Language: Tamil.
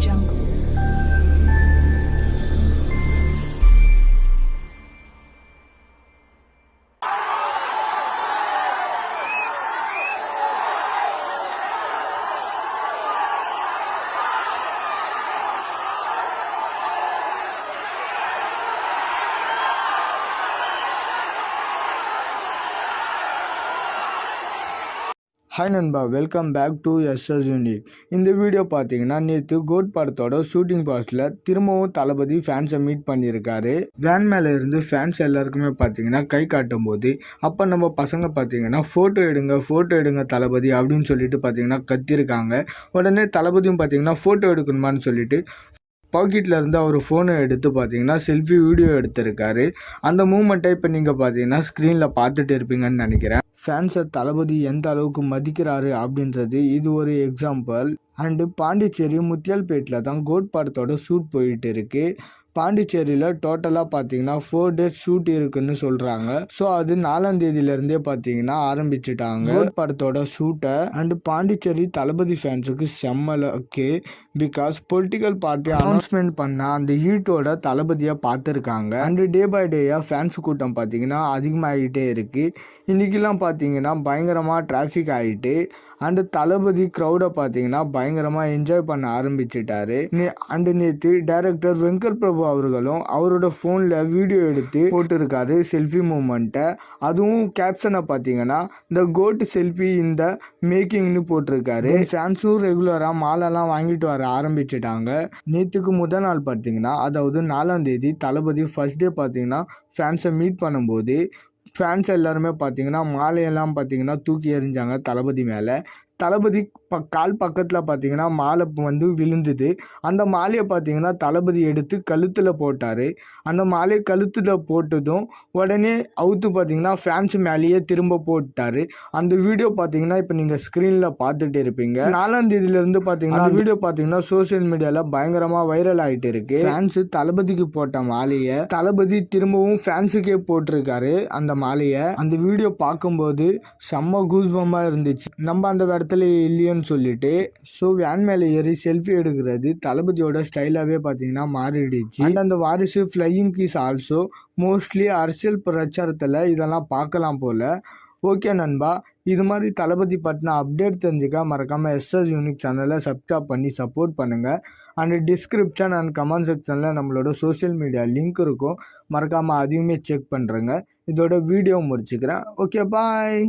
Jungle. ஹாய் நண்பா, welcome back to SS unique. இந்த வீடியோ பார்த்தீங்கன்னா நேற்று கோட் படத்தோட ஷூட்டிங் பாஸ்டில் திரும்பவும் தளபதி ஃபேன்ஸை மீட் பண்ணியிருக்காரு. வேன் மேலே இருந்து ஃபேன்ஸ் எல்லாருக்குமே பார்த்தீங்கன்னா கை காட்டும் போது அப்போ நம்ம பசங்க பார்த்தீங்கன்னா ஃபோட்டோ எடுங்க தளபதி அப்படின்னு சொல்லிட்டு பார்த்தீங்கன்னா கத்திருக்காங்க. உடனே தளபதியும் பார்த்தீங்கன்னா ஃபோட்டோ எடுக்கணுமான்னு சொல்லிட்டு பாக்கெட்டில் இருந்து அவர் ஃபோனை எடுத்து பார்த்தீங்கன்னா செல்ஃபி வீடியோ எடுத்திருக்காரு. அந்த மூமெண்ட்டை இப்போ நீங்கள் பார்த்தீங்கன்னா ஸ்க்ரீனில் பார்த்துட்டு இருப்பீங்கன்னு நினைக்கிறேன். ஃபேன்ஸை தளபதி எந்த அளவுக்கு மதிக்கிறாரு அப்படின்றது இது ஒரு எக்ஸாம்பிள். அண்டு பாண்டிச்சேரி முத்தியால்பேட்டில் தான் கோட் படத்தோட ஷூட் போயிட்டு இருக்கு. பாண்டிச்சேரியில் டோட்டலாக பார்த்தீங்கன்னா 4 days ஷூட் இருக்குன்னு சொல்கிறாங்க. ஸோ அது 4ஆம் தேதியிலேருந்தே பார்த்தீங்கன்னா ஆரம்பிச்சுட்டாங்க கோட் படத்தோட ஷூட்டை. அண்டு பாண்டிச்சேரி தளபதி ஃபேன்ஸுக்கு செம்மலுக்கு பிகாஸ் பொலிட்டிக்கல் பார்ட்டி அனௌன்ஸ்மெண்ட் பண்ண அந்த ஹீட்டோட தளபதியை பார்த்துருக்காங்க. அண்டு டே பை டேயாக ஃபேன்ஸ் கூட்டம் பார்த்தீங்கன்னா அதிகமாகிட்டே இருக்குது. இன்றைக்கெல்லாம் பார்த்தீங்கன்னா பயங்கரமாக டிராஃபிக் ஆகிட்டு அண்டு தளபதி க்ரௌடை பார்த்தீங்கன்னா பயங்கரமாக என்ஜாய் பண்ண ஆரம்பிச்சிட்டாரு. அண்டு நேற்று டைரக்டர் வெங்கட் பிரபு அவர்களும் அவரோட ஃபோனில் வீடியோ எடுத்து போட்டிருக்காரு செல்ஃபி மூமெண்ட்டை. அதுவும் கேப்ஷனை பார்த்தீங்கன்னா இந்த கோட் செல்ஃபி இந்த மேக்கிங்னு போட்டிருக்காரு. ஃபேன்ஸும் ரெகுலராக மாலெல்லாம் வாங்கிட்டு வர ஆரம்பிச்சிட்டாங்க. நேற்றுக்கு முதல் நாள் பார்த்தீங்கன்னா அதாவது 4ஆம் தேதி தளபதி ஃபர்ஸ்ட் டே பார்த்தீங்கன்னா ஃபேன்ஸை மீட் பண்ணும்போது ஃபேன்ஸ் எல்லாருமே பார்த்தீங்கன்னா மாலையெல்லாம் பார்த்தீங்கன்னா தூக்கி எறிஞ்சாங்க தளபதி மேலே. தளபதி கால் பக்கத்தில் பார்த்தீங்கன்னா மாலை வந்து விழுந்தது. அந்த மாலையை பார்த்தீங்கன்னா தளபதி எடுத்து கழுத்தில் போட்டார். அந்த மாலையை கழுத்தில் போட்டதும் உடனே அவுத்து பார்த்தீங்கன்னா ஃபேன்ஸ் மேலேயே திரும்ப போட்டார். அந்த வீடியோ பார்த்தீங்கன்னா இப்போ நீங்கள் ஸ்க்ரீனில் பார்த்துட்டு இருப்பீங்க. 4ஆம் தேதியிலேருந்து பார்த்தீங்கன்னா அந்த வீடியோ பார்த்தீங்கன்னா சோஷியல் மீடியாவில் பயங்கரமாக வைரல் ஆகிட்டு இருக்கு. ஃபேன்ஸு தளபதிக்கு போட்ட மாலையை தளபதி திரும்பவும் ஃபேன்ஸுக்கே போட்டிருக்காரு அந்த மாலையை. அந்த வீடியோ பார்க்கும்போது செம்ம கூஸ்பமாக இருந்துச்சு. நம்ம அந்த இடத்துல இல்லையோன்னு சொல்லிட்டு ஸோ வேன் மேலே ஏறி செல்ஃபி எடுக்கிறது தளபதியோட ஸ்டைலாகவே பார்த்தீங்கன்னா மாறிடுச்சு. அண்ட் அந்த வாரிசு ஃப்ளையிங் கிஸ் ஆல்சோ மோஸ்ட்லி அரசியல் பிரச்சாரத்தில் இதெல்லாம் பார்க்கலாம் போல். ஓகே நண்பா, இது மாதிரி தளபதி பற்றின அப்டேட் தெரிஞ்சுக்க மறக்காமல் எஸ்எஸ் யூனிக் சேனலை சப்ஸ்கிரைப் பண்ணி சப்போர்ட் பண்ணுங்கள். அண்ட் டிஸ்கிரிப்ஷன் அண்ட் கமெண்ட் செக்ஷனில் நம்மளோட சோஷியல் மீடியா லிங்க் இருக்கும், மறக்காமல் அதையுமே செக் பண்ணுறேங்க. இதோட வீடியோ முடிச்சுக்கிறேன். ஓகே, பாய்.